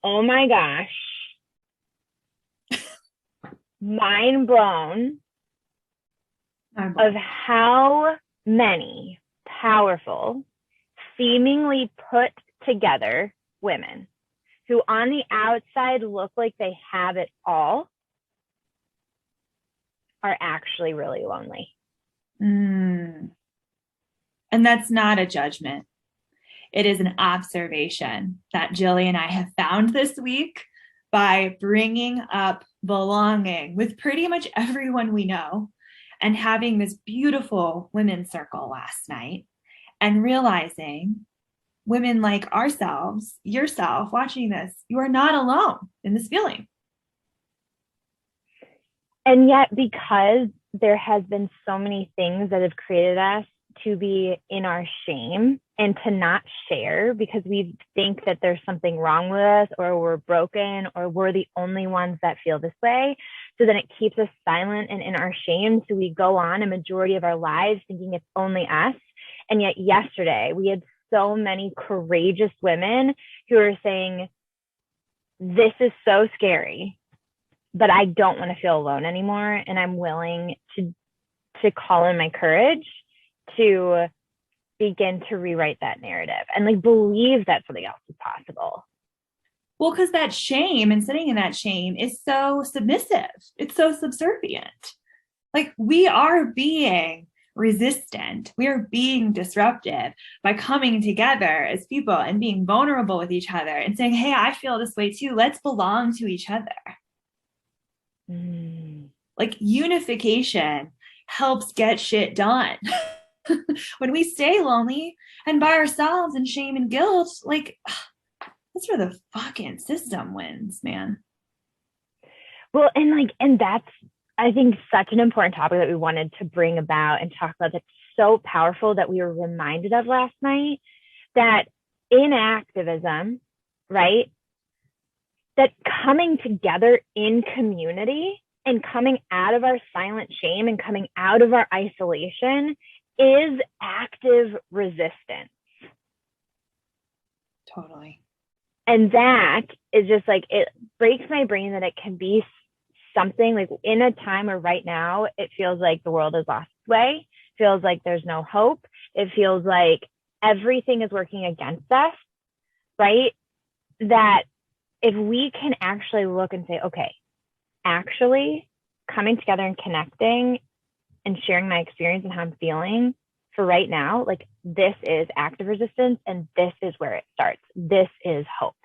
Oh my gosh. Mind blown I'm of blown. how many powerful, seemingly put together women who on the outside look like they have it all are actually really lonely. Mm. And that's not a judgment. It is an observation that Jilly and I have found this week by bringing up belonging with pretty much everyone we know and having this beautiful women's circle last night and realizing women like ourselves, yourself watching this, you are not alone in this feeling. And yet, because there has been so many things that have created us to be in our shame and to not share because we think that there's something wrong with us or we're broken or we're the only ones that feel this way. So then it keeps us silent and in our shame. So we go on a majority of our lives thinking it's only us. And yet, yesterday, we had so many courageous women who are saying, this is so scary, but I don't want to feel alone anymore. And I'm willing to call in my courage to begin to rewrite that narrative and like believe that something else is possible. Well, because that shame and sitting in that shame is so submissive, it's so subservient. Like we are being resistant, we are being disruptive by coming together as people and being vulnerable with each other and saying, hey, I feel this way too. Let's belong to each other. Mm. Like unification helps get shit done. When we stay lonely and by ourselves in shame and guilt, like that's where the fucking system wins, man. Well, and that's, I think, such an important topic that we wanted to bring about and talk about that's so powerful that we were reminded of last night that in activism, right, that coming together in community and coming out of our silent shame and coming out of our isolation is active resistance. Totally. And that is just like, it breaks my brain that it can be something like in a time where right now it feels like the world has lost its way, feels like there's no hope. It feels like everything is working against us, right? That if we can actually look and say, okay, actually coming together and connecting and sharing my experience and how I'm feeling for right now, like this is active resistance and this is where it starts. This is hope.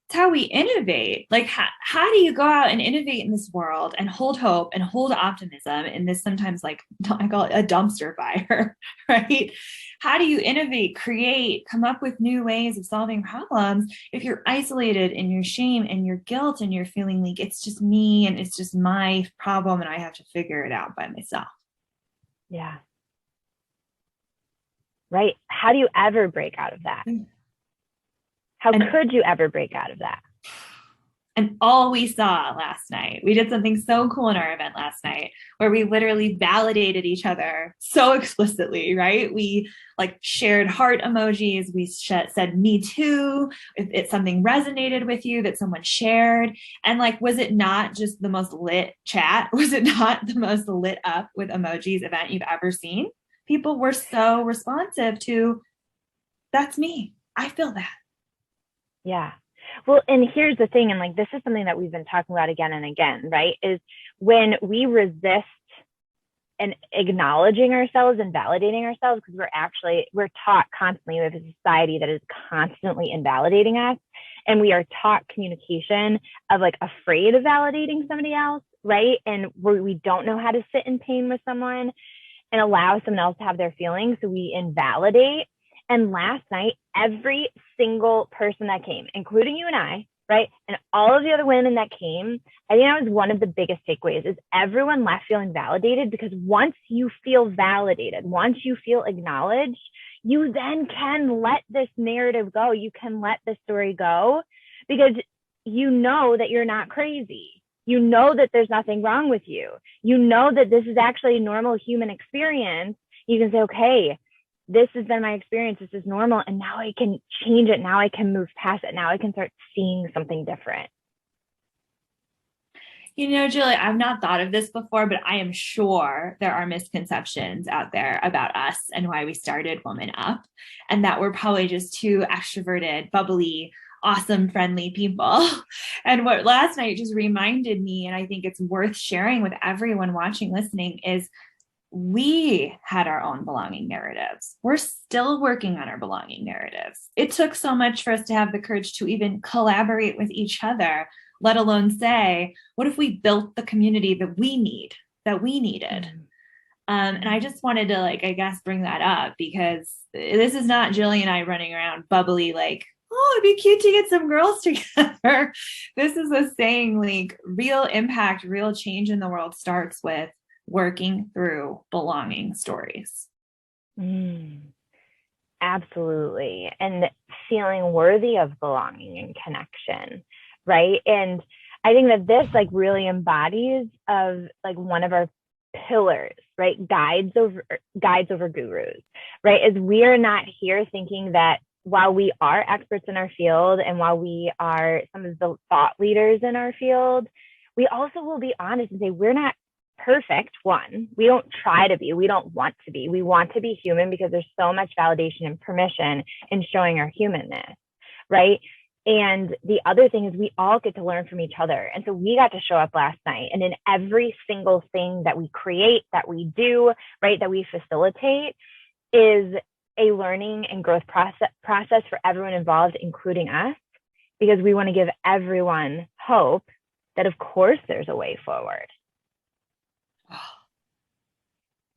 It's how we innovate. Like, how do you go out and innovate in this world and hold hope and hold optimism in this sometimes, like, I call it a dumpster fire, right? How do you innovate, create, come up with new ways of solving problems if you're isolated in your shame and your guilt and you're feeling like it's just me and it's just my problem and I have to figure it out by myself? Yeah. Right. How do you ever break out of that? How And could you ever break out of that? And all we saw last night, we did something so cool in our event last night where we literally validated each other so explicitly, right? We like shared heart emojis. We said, me too. If it's something resonated with you that someone shared. And like, was it not just the most lit chat? Was it not the most lit up with emojis event you've ever seen? People were so responsive to, that's me. I feel that. Yeah. Well, and here's the thing, and like this is something that we've been talking about again and again, right? Is when we resist and acknowledging ourselves and validating ourselves, because we're taught constantly with a society that is constantly invalidating us. And we are taught communication of like afraid of validating somebody else, right? And we don't know how to sit in pain with someone and allow someone else to have their feelings. So we invalidate. And last night, every single person that came, including you and I, right, and all of the other women that came, I think that was one of the biggest takeaways is everyone left feeling validated because once you feel validated, once you feel acknowledged, you then can let this narrative go. You can let this story go because you know that you're not crazy. You know that there's nothing wrong with you. You know that this is actually a normal human experience. You can say, okay, this has been my experience. This is normal. And now I can change it. Now I can move past it. Now I can start seeing something different. You know, Julie, I've not thought of this before, but I am sure there are misconceptions out there about us and why we started Woman Up, and that we're probably just two extroverted, bubbly, awesome, friendly people. And what last night just reminded me, and I think it's worth sharing with everyone watching, listening, is we had our own belonging narratives. We're still working on our belonging narratives. It took so much for us to have the courage to even collaborate with each other, let alone say, what if we built the community that we needed? And I just wanted to, like, I guess, bring that up because this is not Jillian and I running around bubbly, like, oh, it'd be cute to get some girls together. This is us saying, like, real impact, real change in the world starts with working through belonging stories. Absolutely. And feeling worthy of belonging and connection, right? And I think that this like really embodies of like one of our pillars, right? Guides over gurus, right? Is we are not here thinking that while we are experts in our field and while we are some of the thought leaders in our field, we also will be honest and say we're not perfect. One, we don't try to be, we don't want to be, we want to be human because there's so much validation and permission in showing our humanness, right? And the other thing is we all get to learn from each other. And so we got to show up last night, and in every single thing that we create, that we do, right, that we facilitate is a learning and growth process for everyone involved, including us, because we want to give everyone hope that of course there's a way forward.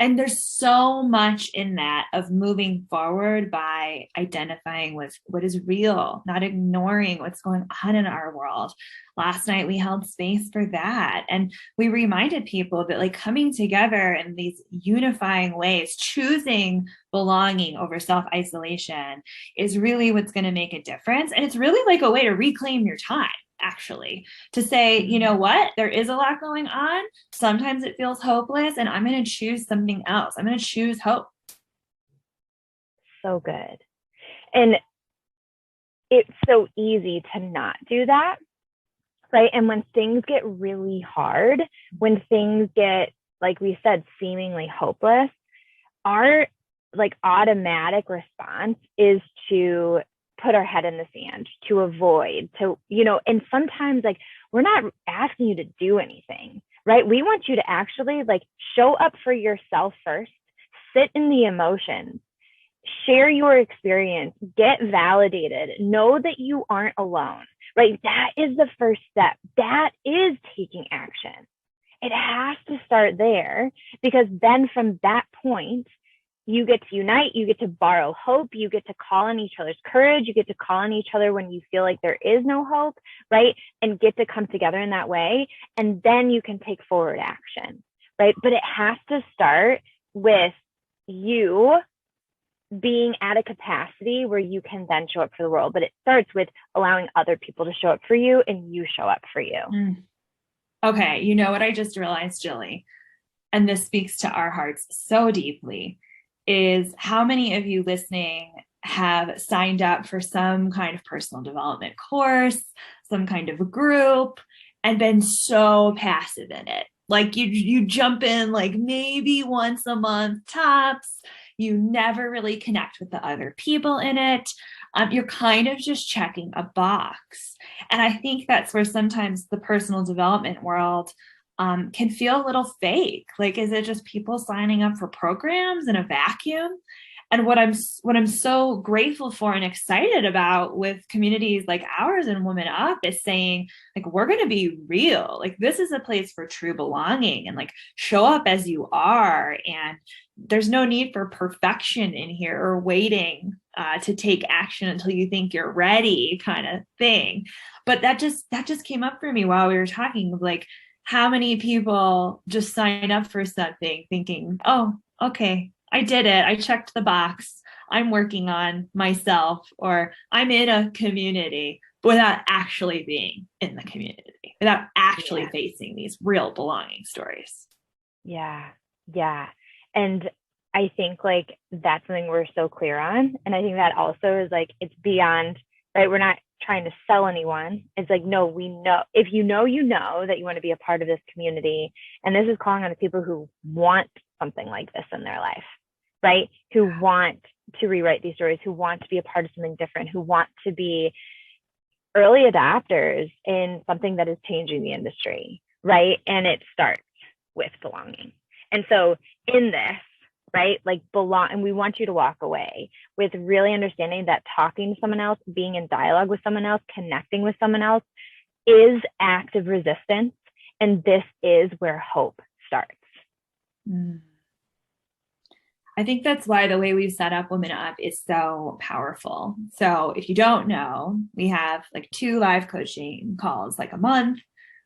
And there's so much in that of moving forward by identifying with what is real, not ignoring what's going on in our world. Last night, we held space for that. And we reminded people that, like, coming together in these unifying ways, choosing belonging over self-isolation is really what's going to make a difference. And it's really like a way to reclaim your time, actually, to say, you know what, there is a lot going on. Sometimes it feels hopeless, and I'm going to choose something else. I'm going to choose hope. So good. And it's so easy to not do that, right? And when things get really hard, when things get, like we said, seemingly hopeless, our like automatic response is to put our head in the sand, to avoid, to, you know, and sometimes like we're not asking you to do anything, right? We want you to actually like show up for yourself first, sit in the emotions, share your experience, get validated, know that you aren't alone, right? That is the first step. That is taking action. It has to start there, because then from that point, you get to unite, you get to borrow hope, you get to call on each other's courage, you get to call on each other when you feel like there is no hope, right? And get to come together in that way. And then you can take forward action, right? But it has to start with you being at a capacity where you can then show up for the world. But it starts with allowing other people to show up for you and you show up for you. Okay, you know what I just realized, Jilly, and this speaks to our hearts so deeply, is how many of you listening have signed up for some kind of personal development course, some kind of a group, and been so passive in it. Like you jump in like maybe once a month tops. You never really connect with the other people in it. You're kind of just checking a box. And I think that's where sometimes the personal development world can feel a little fake. Like, is it just people signing up for programs in a vacuum? And what I'm so grateful for and excited about with communities like ours and Woman Up is saying, like, we're going to be real. Like, this is a place for true belonging, and like show up as you are. And there's no need for perfection in here or waiting to take action until you think you're ready, kind of thing. But that just came up for me while we were talking, like, how many people just sign up for something thinking, oh, okay, I did it. I checked the box. I'm working on myself, or I'm in a community, without actually being in the community, without actually facing these real belonging stories. Yeah. Yeah. And I think like that's something we're so clear on. And I think that also is like, it's beyond, right? We're not trying to sell anyone. It's like, no, we know, if you know that you want to be a part of this community. And this is calling on the people who want something like this in their life, right? Who want to rewrite these stories, who want to be a part of something different, who want to be early adopters in something that is changing the industry, right? And it starts with belonging. And so in this, right, like belong, and we want you to walk away with really understanding that talking to someone else, being in dialogue with someone else, connecting with someone else is active resistance. And this is where hope starts. Mm. I think that's why the way we've set up Women Up is so powerful. So if you don't know, we have like 2 live coaching calls like a month.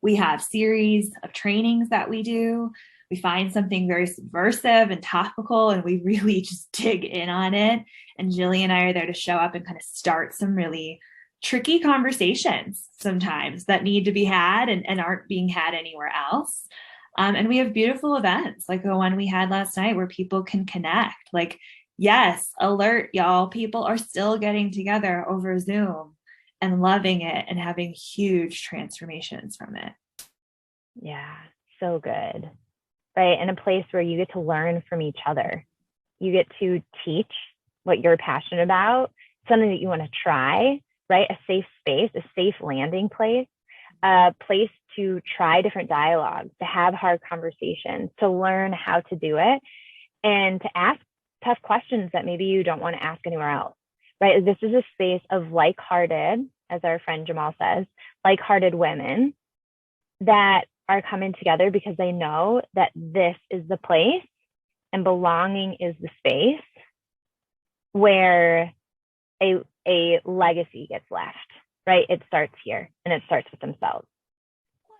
We have series of trainings that we do. We find something very subversive and topical, and we really just dig in on it. And Jilly and I are there to show up and kind of start some really tricky conversations sometimes that need to be had and aren't being had anywhere else. And we have beautiful events like the one we had last night where people can connect. Like, yes, alert, y'all. People are still getting together over Zoom and loving it and having huge transformations from it. Yeah, so good. Right. And a place where you get to learn from each other. You get to teach what you're passionate about, something that you want to try, right? A safe space, a safe landing place, a place to try different dialogues, to have hard conversations, to learn how to do it, and to ask tough questions that maybe you don't want to ask anywhere else, right? This is a space of like-hearted, as our friend Jamal says, like-hearted women that are coming together because they know that this is the place and belonging is the space where a legacy gets left, right? It starts here and it starts with themselves.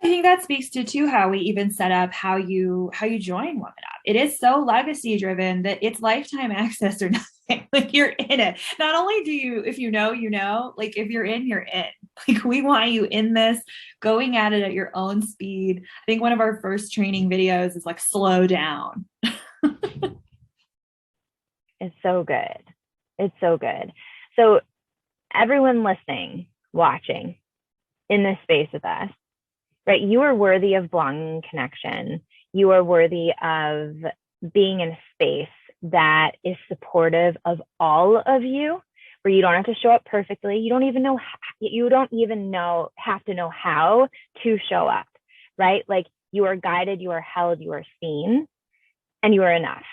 I think that speaks to too how we even set up how you join Women Up. It is so legacy driven that it's lifetime access or nothing. Like you're in it. Not only do you, if you know, like if you're in, you're in. Like we want you in this, going at it at your own speed. I think one of our first training videos is like slow down. It's so good. It's so good. So everyone listening, watching in this space with us, right? You are worthy of belonging and connection. You are worthy of being in a space that is supportive of all of you, where you don't have to show up perfectly. You don't even have to know how to show up, right? Like you are guided, you are held, you are seen, and you are enough.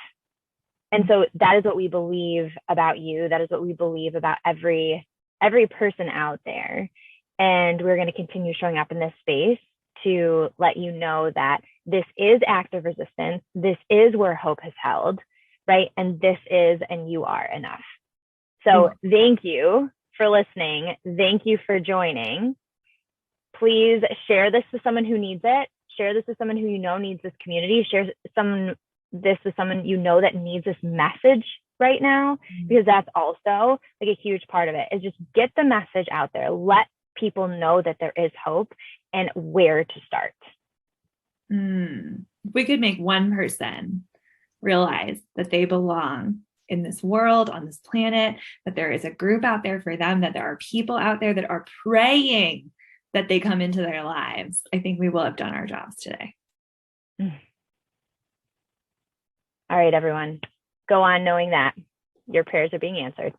And so that is what we believe about you. That is what we believe about every person out there. And we're going to continue showing up in this space to let you know that this is active resistance. This is where hope has held, right? And this is, and you are enough. So thank you for listening. Thank you for joining. Please share this with someone who needs it. Share this with someone who you know needs this community. Share this with someone you know that needs this message right now, because that's also like a huge part of it, is just get the message out there. Let people know that there is hope and where to start. We could make one person realize that they belong in this world, on this planet, that there is a group out there for them, that there are people out there that are praying that they come into their lives. I think we will have done our jobs today. All right, everyone, go on knowing that your prayers are being answered.